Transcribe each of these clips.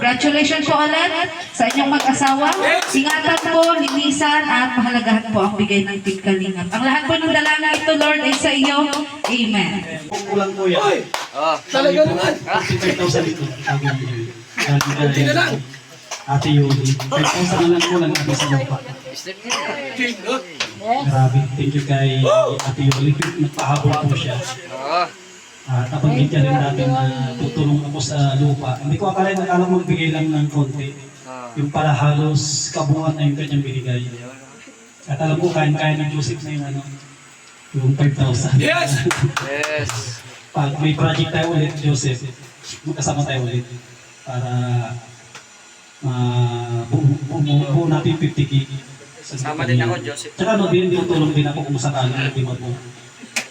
Congratulations po ulit sa inyong mag-asawa. Ingatan po, linisan, at pahalagahan po ang bigay ng Team Kalingap. Ang lahat po ng dalangin ito, Lord, ay sa iyo. Amen. Kulang po yan. Talaga naman. 55,000 ito. Kunti na lang. Ate Yuli. 5,000 na lang po lang natin sa lupa. Grabe. Thank you kay Ate Yuli. Nagpahabol po siya. Nabanggit niya rin natin na tutulong ako sa lupa. Hindi ko akala na alam magbigay lang ng konti. Yung pala halos kabuuan na yung kanyang binigay. At alam ko, kaya ng Joseph na yung ano, yung 5,000. Yes! Yes. Pag may project tayo ulit, Joseph, magkasama tayo ulit para buo natin 50K. Sama din ako, Joseph. Tsaka ano din, tulong din ako kung sakali hindi mo.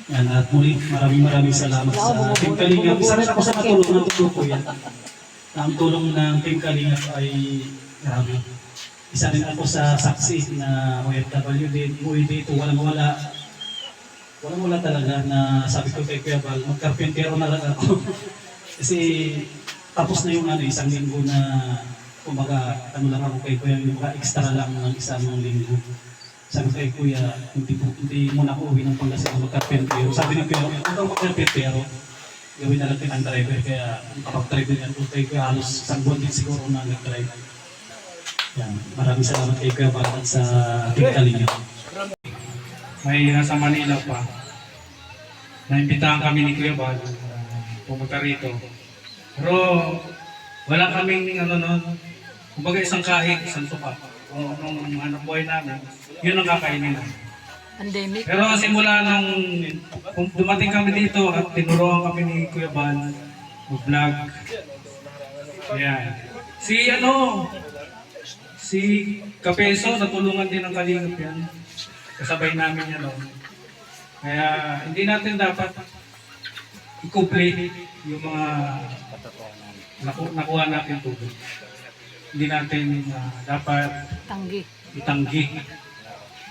Yan, at muli, maraming salamat sa Team Kalingap. Isa rin ako sa natulong ko yan. Ang tulong ng Team Kalingap ay grabe. Isa rin ako sa saksi na OFW din, uwi dito, walang-wala talaga na sabi ko kay Kuya Bal, magkarpentero na lang ako. Kasi tapos na yung isang linggo na kumbaga lang ako kay Kuya, yung mga extra lang ng isang linggo. Sabi kay Kuya, hindi mo na ako uwi ng Pangasinan magkarpentero. Sabi ni Kuya, huwag kang magkarpentero. Gawin na lang ng driver, kaya kapag-drive din yan po kay Kuya, halos isang buwan din siguro na nag-drive. Yan, maraming salamat kay Kuya Bal at sa Team Kalingap. May nasa Manila pa. Naimbitahan kami ni Kuya Bal pumunta rito. Pero wala kaming kumbaga isang kahig, isang tuka. Nung anak buhay namin, yun ang kakainin namin. Pandemic. Pero simula nung dumating kami dito at tinuruan kami ni Kuya Bal mag-vlog. Ayan. Si Kapeso, natulungan din ng Kalingap yan. Kasabay namin yan. Kaya hindi natin dapat i-complete yung mga nakuha natin tubig. Hindi natin dapat itanggi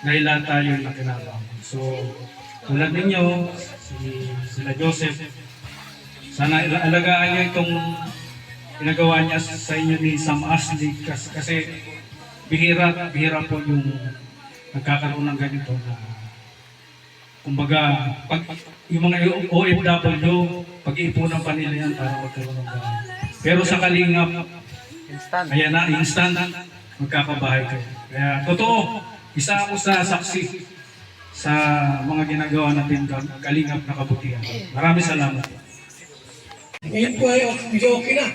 dahil lahat tayo nakinabang. So, tulad ninyo, sila Joseph, sana alagaan nyo itong pinagawa niya sa inyo ni Sam Ashley kasi bihira po yung nagkakaroon ng ganito na kumbaga yung mga OFW pag-iipunan pa nila yan para magkaroon ng bahay. Pero sa Kalingap, ayan na, instant magkakabahay kayo. Kaya totoo, isa ako sa saksi sa mga ginagawa natin Kalingap na kabutihan. Maraming salamat. Ngayon po ay okay na.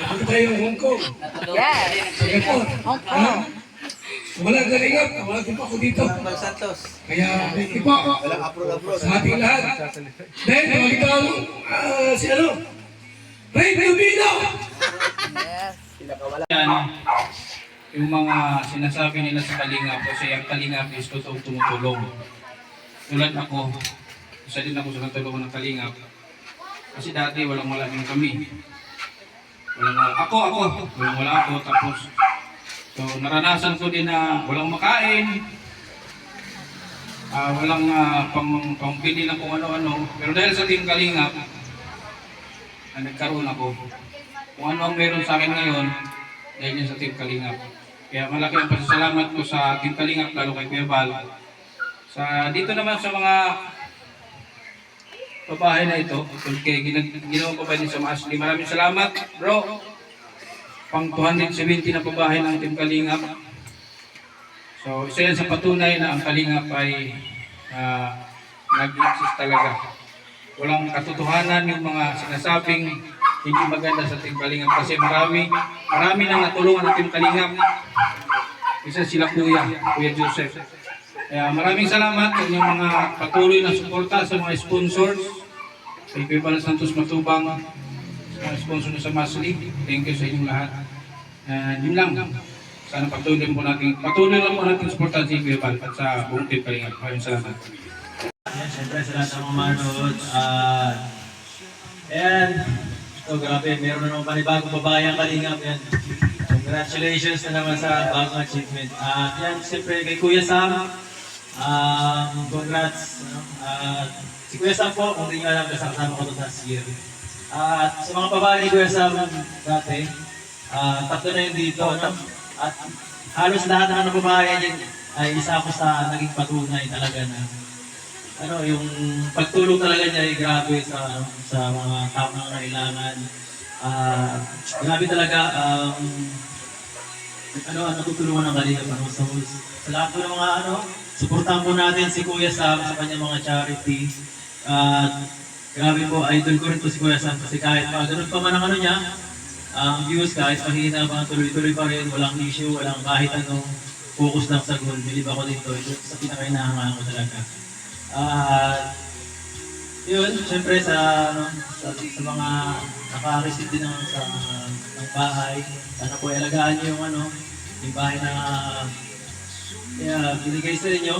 Ako tayo Hong Kong. Yes. Singapore. Hong Kong. Wala Kalingap, wala din pa ako dito. Kaya thank you po sa ating lahat. Dahil nakita ko si Ray Pilipino! Yan, yung mga sinasabi nila sa Kalingap kasi ang Kalingap is totoong tumutulong. Tulad ako, isa din ako sa natulungan ng Kalingap. Kasi dati walang-wala din kami. Walang-wala ako. Tapos, so, naranasan ko din na walang makain, walang pambili ng kung ano-ano. Pero dahil sa Team Kalingap, nagkaroon ako. Kung ano ang meron sa akin ngayon, dahil yan sa Team Kalingap. Kaya malaki ang pasasalamat ko sa Team Kalingap, lalo kay Kuya Bal. Dito naman sa mga pabahay na ito, ginawa ko ba din sa Ashley. Maraming salamat, bro. Pang 270 na pabahay ng Team Kalingap. So, isa yan sa patunay na ang Kalingap ay nag-exist talaga. Walang katotohanan yung mga sinasabing hindi maganda sa Team Kalingap kasi marami nang natulungan ng Team Kalingap. Isa sila Kuya Joseph. Kaya maraming salamat sa inyong mga patuloy na suporta sa mga sponsors. Kay Kuya Bal Santos Matubang, sa mga sponsor na sa Masli. Thank you sa inyong lahat. Yun lang. Sana patuloy lang po natin suportahan si Kuya Bal at sa buong Team Kalingap. Maraming salamat. Ayan, syempre sa lahat ng mga manood. Ayan. So, grabe, meron na naman panibagong babae ang Kalingap. Ayan. Congratulations na naman sa bagong achievement. Yan, siyempre kay Kuya Sam. Congrats. Si Kuya Sam po, kung hindi nyo alam, kasama ko ito last year. At sa mga babae ni Kuya Sam dati, Tatlo na yun dito. At halos lahat ng nababayan yan ay isa ako sa naging patunay talaga na yung pagtulong talaga niya ay grabe sa mga tamang kailangan. Grabe talaga natutulungan ng Kalingap sa lahat po ng mga suportahan po natin si Kuya Sam sa kanyang mga charity. Grabe po, idol ko rin po si Kuya Sam kasi kahit pa ganun pa man ang niya, views kahit mahina pa, tuloy-tuloy pa rin, walang issue, walang kahit focus lang sa goal. Bilib ako dito, ito sa pinaka-inahangaan ko talaga. Yun, syempre sa mga naka-receive din ng bahay, sana po alagaan niyo yung bahay na binigay sa inyo.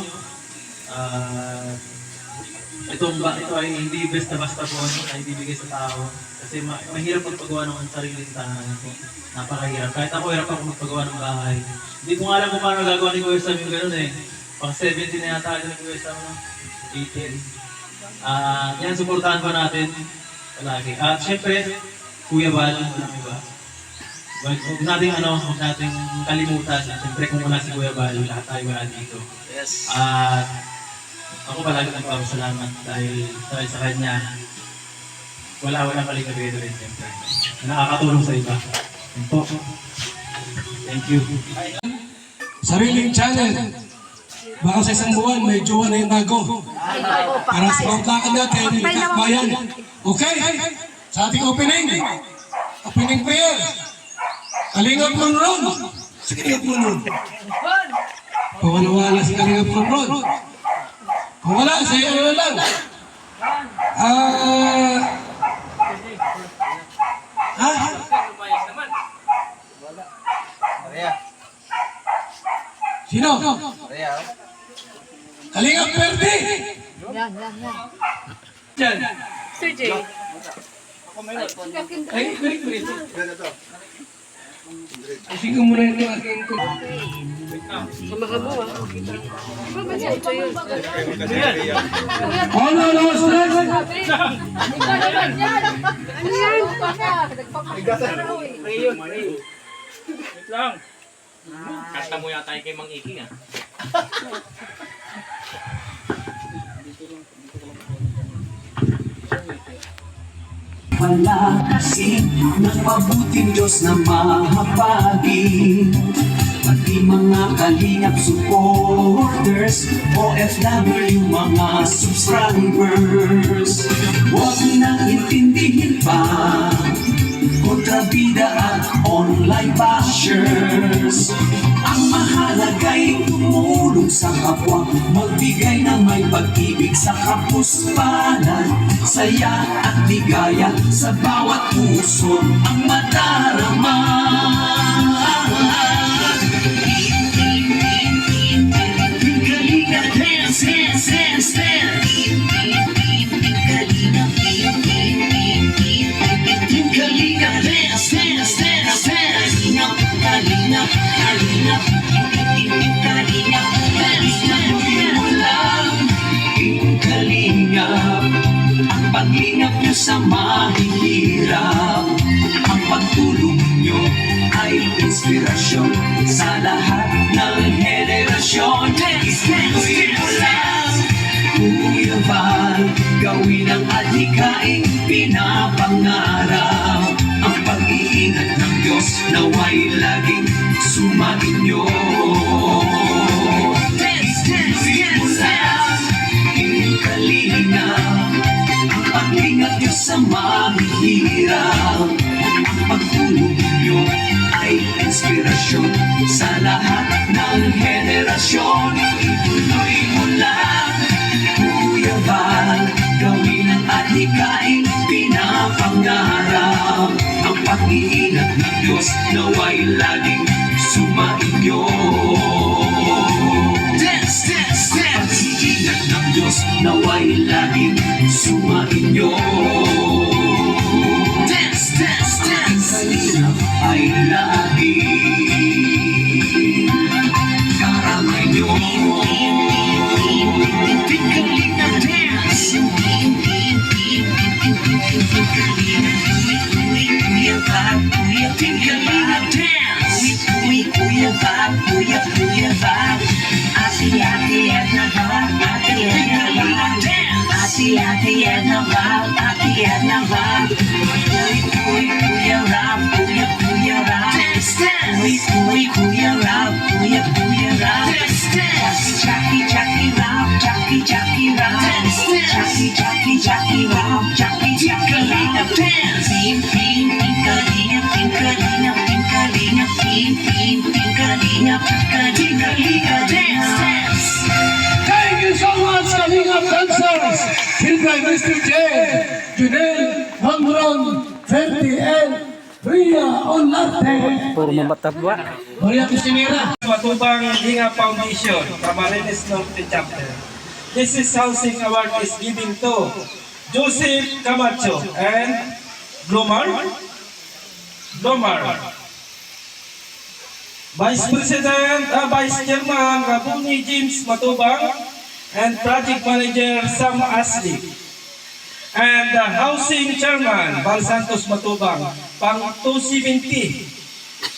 Ito ay hindi basta-basta po na ibibigay sa tao. Kasi mahirap magpagawa ng sariling tahanan po. Napakahirap. Kahit ako, hirap ako magpagawa ng bahay. Hindi ko nga alam kung paano gagawa ni Kuya Sam yung gano'n eh. Pang 70 na yata ni Kuya Sam, 18. Yan, suportahan pa natin palagi. At syempre, Kuya Bal, walang iba. Huwag natin kalimutan. Syempre, kung wala si Kuya Bal, lahat tayo wala dito. Yes. At ako palagi nagpapasalamat dahil sa kanya, walang Kalingap dito rin syempre. Nakakatulong sa iba. Yan po. Thank you. Sariling channel. Baka sa isang buwan, may jowa na yung bago. Para sa pagkakan natin, ikakbayan. Okay? Sa ating opening prayer. Kalingap Ron. Si Kalingap Ron. Pawala-wala si Kalingap Ron. Kung wala, sa iyo na lang. Sino? Kalingap Perdi! Diyan. Sir J. Sige mo na ito aking ko. Ano, Wait lang. Kasta mo yata kay Mang Iki ah. Wala kasi ng mabuting Diyos na mahabagin. Pati mga Kalingap supporters, OFW mga subscribers, huwag nang intindihin pa kontrabida at online bashers. Ang mahalaga'y tumulong sa kapwa, magbigay ng may pag-ibig sa kapuspanan, saya at ligaya sa bawat puso ang madarama. Kalingap, dance, dance, dance, dance. Kalingap, dance, dance, dance, dance. Kalingap, Kalingap, Kalingap, dance, dance. Kalingap, ang paglingap nyo sa mahihirap, ang pagtulong nyo ay inspirasyon sa lahat ng henerasyon. Dance, dance, dance. Kuya Val, gawin ang adhikaing pinapangarap. Ang pag-iingat ng Diyos naway laging sumainyo. Dance, dance, dance, dance. Kalingap, ang pag-ingat nyo sa mahihirap, ang pagtulong nyo ay inspirasyon sa lahat ng henerasyon. Ituloy mo lang, Kuya Val, gawin ang adhikaing pinapangarap. Ang pag-iingat ng Diyos naway laging sumainyo. Dance, dance, dance. Pag-iingat ng Diyos naway laging sumainyo. Dance, dance, dance. Kalingap ay laging karamay nyo. Kalingap dance. Kalingap, Kalingap Mr. J, Junel, Hamron, Ferdi, and Ria Olarte. Maria Cusinera. Matubang Linga Foundation, Camarines Norte Chapter. This is housing award is giving to Joseph Camacho and Glomar. Vice President, Vice Chairman Rabuni James Matubang and Project Manager Sam Asli. And the Housing Chairman Bal Santos Matubang, pang 270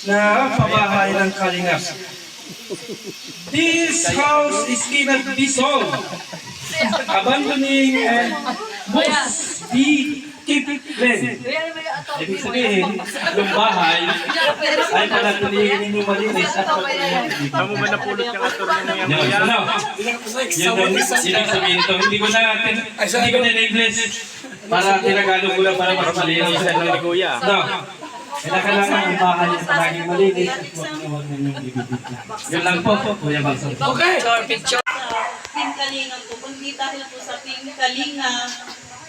na pabahay ng Kalingap. This house is cannot be sold, abandoning and must be kept rent. Ibig sabihin, yung bahay ay panatilihin ninyo malinis at pagpapalagay. Kamu ba napulot yung attorney mo yan? Yun, ano? Yun ang ibig sabihin ito. Hindi ko na English para tinagalog ko lang para mas malinis. Ni Kuya. No. Kailangan ang bahay yung palaging malinis at huwag ninyong ibibig. Yun lang po, Kuya Balsan. Okay. Team Kalinga po, kundi dahil po sa Team Kalinga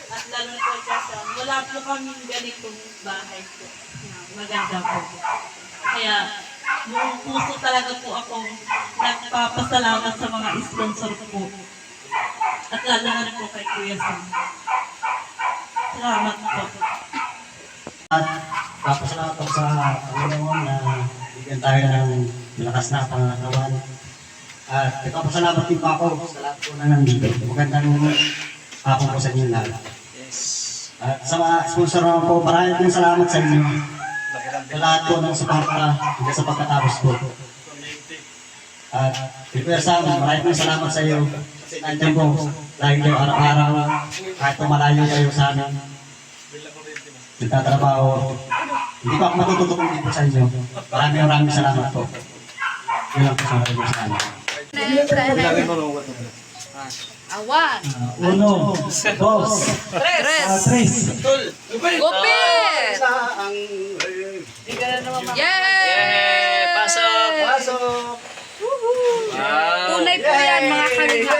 at lalo po kasi wala po kaming ganitong bahay po na maganda po. Kaya buong puso talaga po akong nagpapasalamat sa mga sponsor po. At lalo na po kay Kuya Sam. Salamat po. At papasalamat ako sa Panginoon na bigyan tayo ng malakas na pangangatawan. At ipapasalamat din pa ako sa lahat po na nandito. Magandang hapon po sa inyo lahat. At sa mga sponsor naman po, maraming salamat sa inyo. Sa lahat po ng suporta hanggang sa pagkatapos po. At Kuya Sam, maraming salamat sa iyo. Kasi nandiyan po, lagi kayo araw-araw, kahit po malayo kayo sa amin. Nagtatrabaho. Hindi pa ako matututok dito sa inyo. Maraming salamat po. Yun lang po sa mga sa amin. Awan. Uno, dos, tres. Gupit! Yay! Pasok! Tunay po yan mga kalinga.